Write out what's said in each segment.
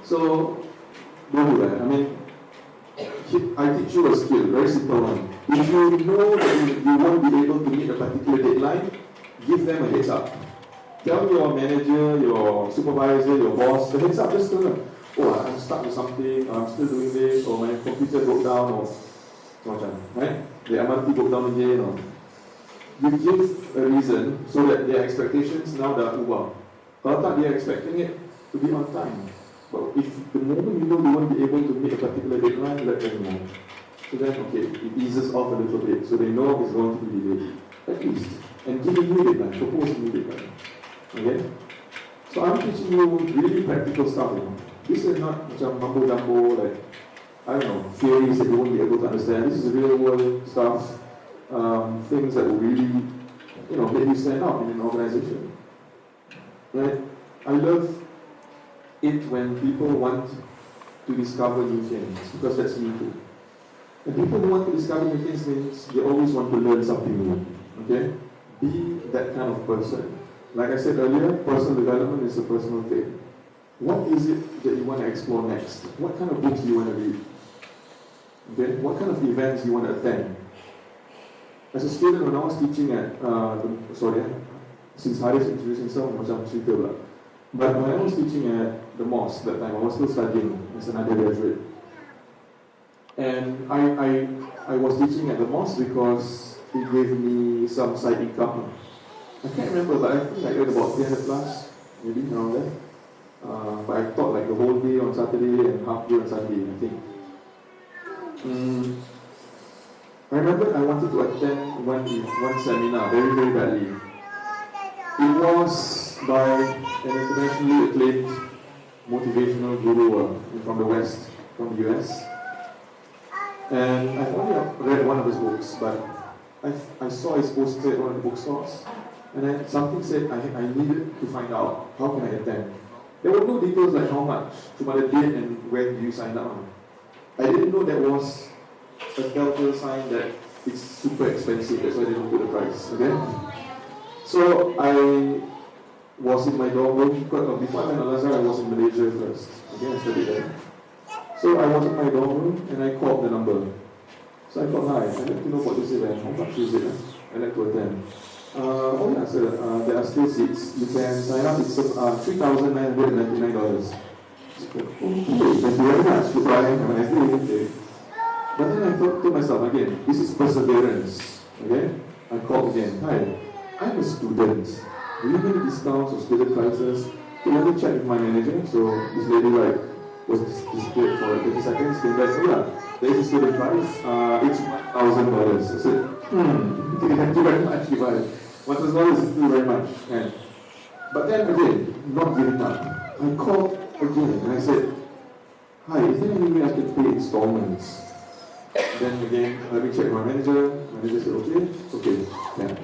So, don't do that. I mean, I teach you a skill, very simple one. If you know that you won't be able to meet a particular deadline, give them a heads up. Tell your manager, your supervisor, your boss, the heads up, just tell them, oh, I'm stuck with something, I'm still doing this, or my computer broke down, or macam, right? The MRT broke down again, or you give a reason so that their expectations now dah ubah. Kalau tak, they are expecting it to be on time. But if the moment you know you won't be able to meet a particular deadline, let them know. So then, okay, it eases off a little bit, so they know it's going to be delayed, at least. And give a new deadline, propose a new deadline. Okay? So I'm teaching you really practical stuff, you know. This is not macam mumbo-jumbo, like, I don't know, theories that you won't be able to understand. This is real world stuff, things that will really, you know, make you stand out in an organization. Right? I love it when people want to discover new things, because that's me too. And people who want to discover new things means they always want to learn something new. Okay? Be that kind of person. Like I said earlier, personal development is a personal thing. What is it that you want to explore next? What kind of books do you want to read? Okay? What kind of events do you want to attend? As a student, when I was teaching at, since Haris introduced himself, macam cerita pula. But when I was teaching at the mosque that time, I was still studying as an undergraduate. And I was teaching at the mosque because it gave me some side income. I can't remember, but I think I earned about 300 plus, maybe around there. But I taught like the whole day on Saturday and half day on Sunday, I think. I remember I wanted to attend one seminar very, very badly. It was by an internationally acclaimed motivational guru from the West, from the US. And I've only read one of his books, but I saw his poster at one of the bookstores. And then something said I needed to find out how can I attend. There were no details like how much, cuma the date and when you sign up. I didn't know that was a telltale sign that it's super expensive, that's why they don't put the price. Okay? So I was in my dorm room, because before I went to Al-Azhar, I was in Malaysia first. Okay, I studied there. So I was in my dorm room and I called the number. So I thought, hi, I'd like to know what this event, how much is it? I'd like to attend. Oh yeah, sir, there are still seats. You can sign up, it's $3,999. Okay, thank you very much. Goodbye, have a nice day. Okay. But then I thought to myself again, this is perseverance. Okay? I called again, hi, I'm a student. Do you have any discounts or student prices? Okay, let me check with my manager. So this lady was disappeared for 30 seconds, came back, oh yeah, there is a student price, it's $1,000. I said, thank you very much, goodbye. $1,000 is still very much. And, but then again, not giving up. I called again and I said, hi, is there any way I can pay installments? Then again, let me check my manager. Manager said, okay, yeah.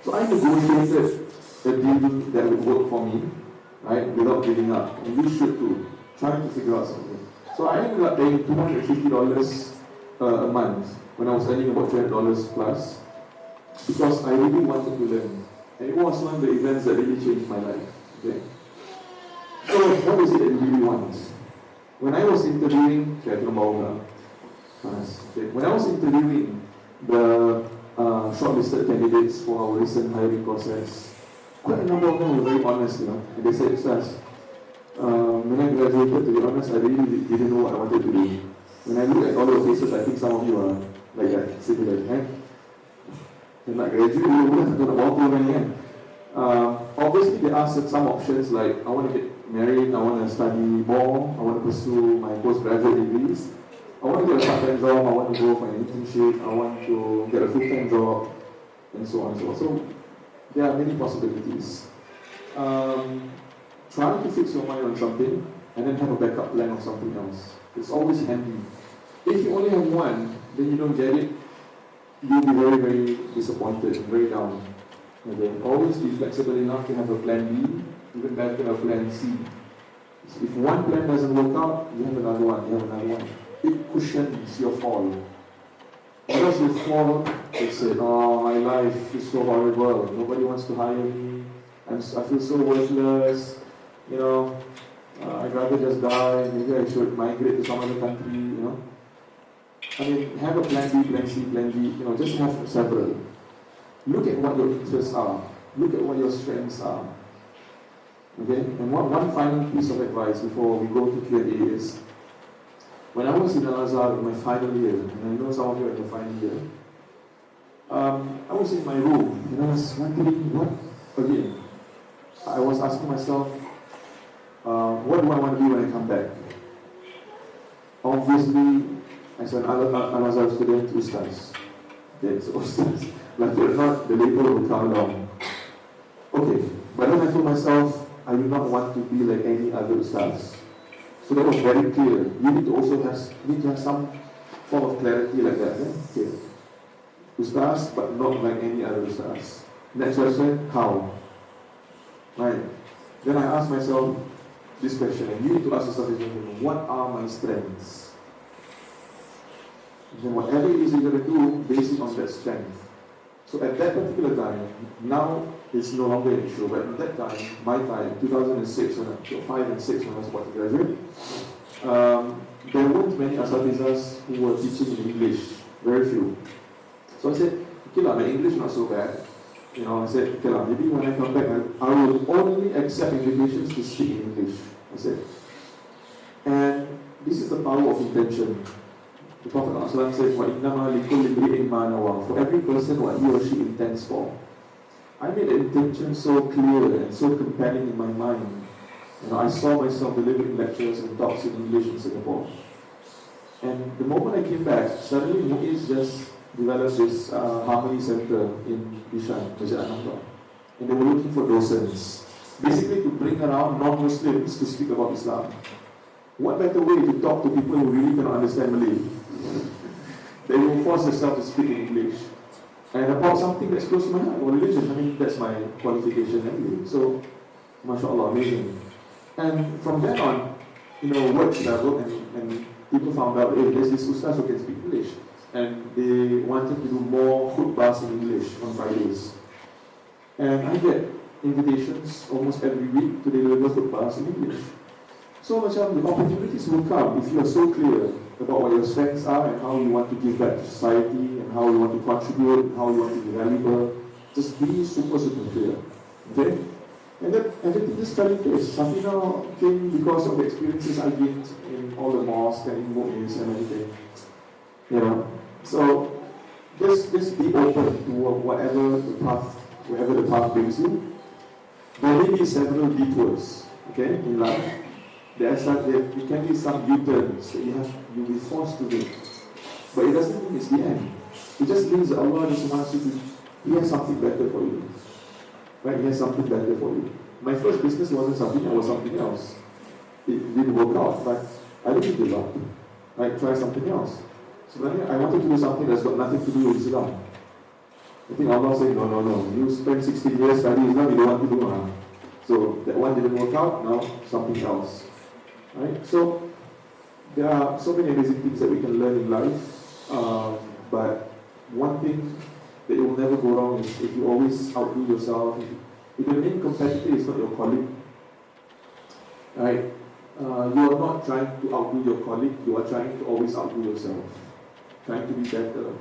So I negotiated a deal that would work for me, right, without giving up. And you should too, trying to figure out something. So I ended up paying $250 a month when I was earning about $200 plus, because I really wanted to learn. And it was one of the events that really changed my life. Okay? So what is it that you really want? When I was interviewing, when I was interviewing the shortlisted candidates for our recent hiring process, quite a number of them were very honest, you know. And they said, Ustaz, when I graduated, to be honest, I really didn't know what I wanted to do. When I look at all your faces, I think some of you are like that, similar, right? You're not graduate, you don't know what obviously, they asked some options like, I want to get married, I want to study more, I want to pursue my postgraduate degrees, I want to get a part-time job, I want to go for an internship, I want to get a full-time job, and so on and so on. So, there are many possibilities. Trying to fix your mind on something, and then have a backup plan of something else. It's always handy. If you only have one, then you don't get it, you'll be very, very disappointed, very down. Okay. Always be flexible enough to have a plan B, even better a plan C. So if one plan doesn't work out, you have another one, It cushions your fall. Because you fall, you say, oh, my life is so horrible, nobody wants to hire me, I feel so worthless, I'd rather just die, maybe I should migrate to some other country. Have a plan B, plan C, plan D, just have several. Look at what your interests are. Look at what your strengths are. Okay? And one final piece of advice before we go to Q&A is, when I was in Al-Azhar in my final year, and I know some of you are in the final year, I was in my room, and I was wondering, again, I was asking myself, what do I want to do when I come back? Obviously, as an Al-Azhar student, Ustaz. Okay, so Ustaz, like you're not, the label will come along. Okay, but then I told myself, I do not want to be like any other Ustaz. So that was very clear. You need to also have some form of clarity like that. Okay. Ustaz, but not like any other Ustaz. Next question, how? Right. Then I asked myself this question, and you need to ask yourself this question, what are my strengths? And then whatever it is you're going to do, base it on that strength. So at that particular time, now it's no longer an issue, but at that time, my time, 2006, 5 and 6 when I was about to graduate, there weren't many asatizas who were teaching in English, very few. So I said, okay lah, my English not so bad. I said, okay lah, maybe when I come back, I will only accept invitations to speak in English. I said. And this is the power of intention. The Prophet ﷺ said, وَإِنَّمَا لِكُلِّ امْرِئٍ مَا نَوَىٰ. For every person, what he or she intends for. I made the intention so clear and so compelling in my mind. I saw myself delivering lectures and talks in English in Singapore. And the moment I came back, suddenly Muiz just developed this Harmony Center in Bishan, Masjid An-Nahdha. And they were looking for docents, basically to bring around non-Muslims to speak about Islam. What better way to talk to people who really cannot understand Malay? They will force themselves to speak in English. And about something that's close to my heart, or religion, that's my qualification anyway. So, mashallah, amazing. And from then on, word traveled and people found out, hey, there's this Ustaz who can speak English. And they wanted to do more khutbahs in English on Fridays. And I get invitations almost every week to deliver khutbahs in English. So the opportunities will come if you are so clear about what your strengths are and how you want to give back to society and how you want to contribute and how you want to be valuable. Just be super, super clear. Okay? And then everything just fell in place. Safina came because of the experiences I gained in all the mosques and in Mu'is and everything. So just be open to wherever the path brings you. There may be several detours, okay, in life. There can be some U-turns that you'll be forced to do. But it doesn't mean it's the end. It just means that Allah just wants you to, He has something better for you. Right? He has something better for you. My first business wasn't something, it was something else. It didn't work out, but I didn't give up. I tried something else. So then I wanted to do something that's got nothing to do with Islam. I think Allah said, no. You spent 16 years studying Islam, you don't want to do it. So that one didn't work out, now something else. Right? So there are so many amazing things that we can learn in life, but one thing that will never go wrong is if you always outdo yourself. If your main competitor is not your colleague, right? You are not trying to outdo your colleague, you are trying to always outdo yourself. Trying to be better.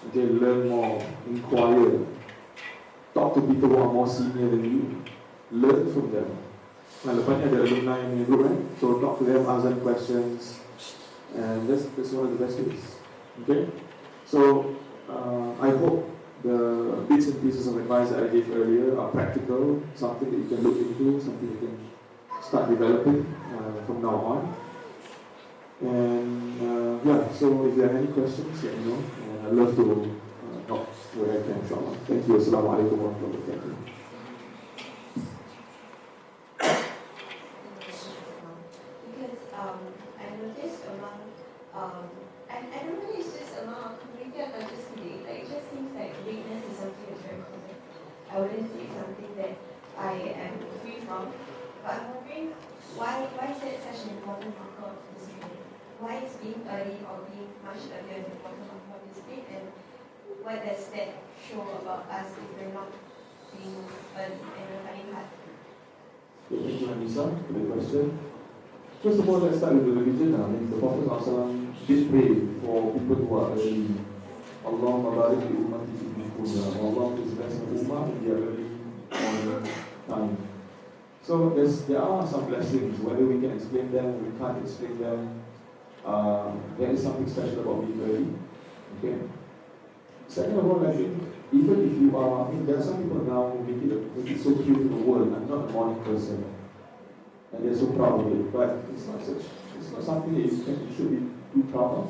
Okay, learn more, inquire, talk to people who are more senior than you, learn from them. Lepas ni ada alumni in group, right? So talk to them, ask them questions, and that's one of the best ways. Okay? So I hope the bits and pieces of advice that I gave earlier are practical, something that you can look into, something you can start developing from now on. And so if there are any questions, let me know. I'd love to help where I can, inshallah. Thank you. Assalamu alaikum wa rahmatullahi wa barakatuh. I noticed among, I don't know if it's just among community or not just today, it just seems like weakness is something that's very common. I wouldn't say it's something that I am free from, but I'm wondering why is that such an important marker of discipline? Why is being early or being much earlier an important marker of discipline, and what does that show about us if we're not being early and we're finding hard? Thank you, Anissa, for the question. First of all, let's start with the religion. I mean, the Prophet ﷺ did pray for people who are early. Allah mabarik li ummati fi dunya. Allah is blessing the ummah in their early morning time. So there are some blessings. Whether we can explain them, we can't explain them. There is something special about being early. Okay. Second of all, I think even if you are, there are some people now who make it so cute to the world. I'm not a morning person, and they're so proud of it. But it's not something that you should be too proud of.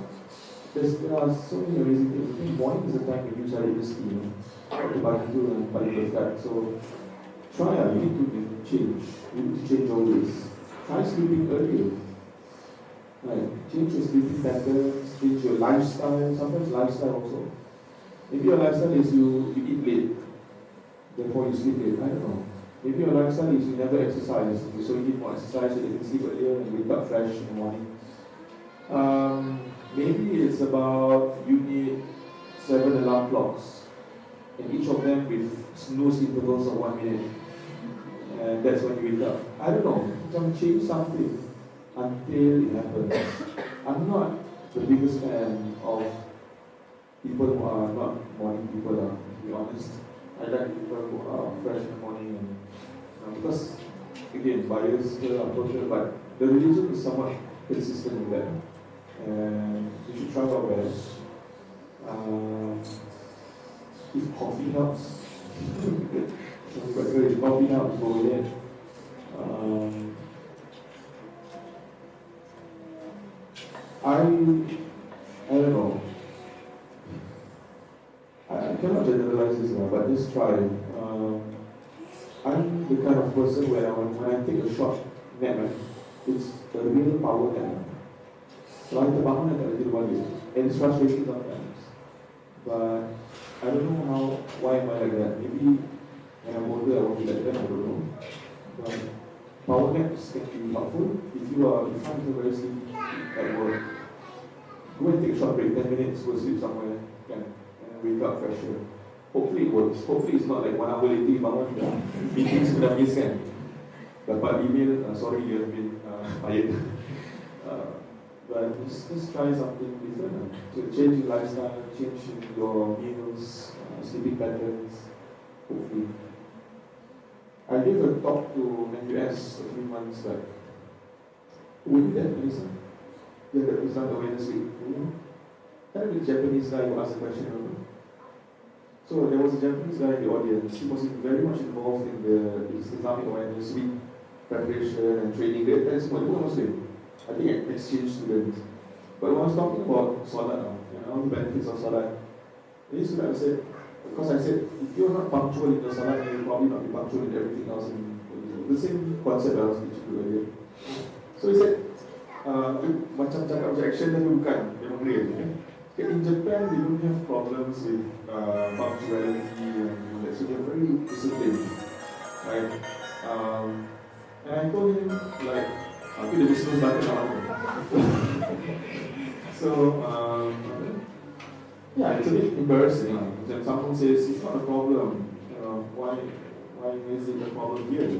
There are so many amazing things. I think morning is the time when you cari rezeki, bagi tu yang paling berkat. So try. You need to change. You need to change always. Try sleeping earlier. Right. Change your sleeping patterns. Change your lifestyle. Sometimes lifestyle also. Maybe your lifestyle is you eat late, therefore you sleep late. I don't know. Maybe your lifestyle is you never exercise, so you need more exercise so you can sleep earlier and wake up fresh in the morning. Maybe it's about you need 7 alarm clocks, and each of them with snooze intervals of 1 minute, and that's when you wake up. I don't know. Change something until it happens. I'm not the biggest fan of people who are not morning people, to be honest. I like people who are fresh in the morning, and because, again, bias, approach, but the religion is somewhat consistent with that. And we should try our best. If coffee helps, if coffee helps, go ahead. I don't know. I cannot generalize this now, but just try. I'm the kind of person where when I take a short nap, it's a real power nap. So I terbangun and tak ada tidur balik. And it's frustrating sometimes. But I don't know why am I like that. Maybe when I'm older I won't be like that, I don't know. But power naps can be helpful. If you find yourself very sleepy at work, go and take a short break, 10 minutes, go sleep somewhere, and wake up fresher. Hopefully it works. Hopefully it's not like 1 hour later you bangun, meetings sudah miss kan. Dapat email, sorry you have been fired. But just try something different. To change your lifestyle, change your meals, sleeping patterns, hopefully. I gave a talk to NUS a few months back. Were you there, Melissa? Yeah, that was not awareness week. Kind of a Japanese guy who asked a question, remember? So there was a Japanese guy in the audience. He was very much involved in the Islamic awareness week preparation and training. That's what he was doing. I think exchange students. But when I was talking about Salat, all the benefits of Salat, this student said, because I said, if you're not punctual in the Salat, you'll probably not be punctual in everything else. The same concept I was teaching you earlier. So he said, macam cakap objection tapi bukan, memang real. Okay, in Japan, they don't have problems with punctuality and that, so they're very disciplined, right? And I told him, like, aku dah business button now. So, yeah, it's a bit embarrassing. When someone says it's not a problem, why is it a problem here?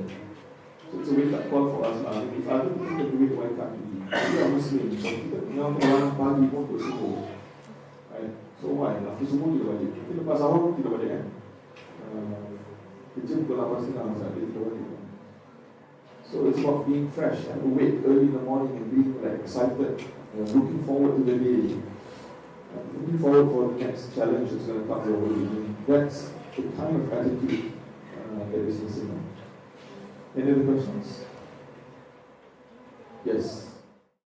So it's a wake-up call for us. If other people can do it, why can't we? We are Muslim, so kita tinggal orang pagi pun untuk subuh. Right? So why? After subuh tidak wajib. Kita lepas sahur tidak wajib kan? Kerja pukul 8.30 saat dia tidak wajib. So it's about being fresh and awake early in the morning and being like excited, looking forward to the day, looking forward for the next challenge that's going to come your way. That's the kind of attitude that is missing. Any other questions? Yes.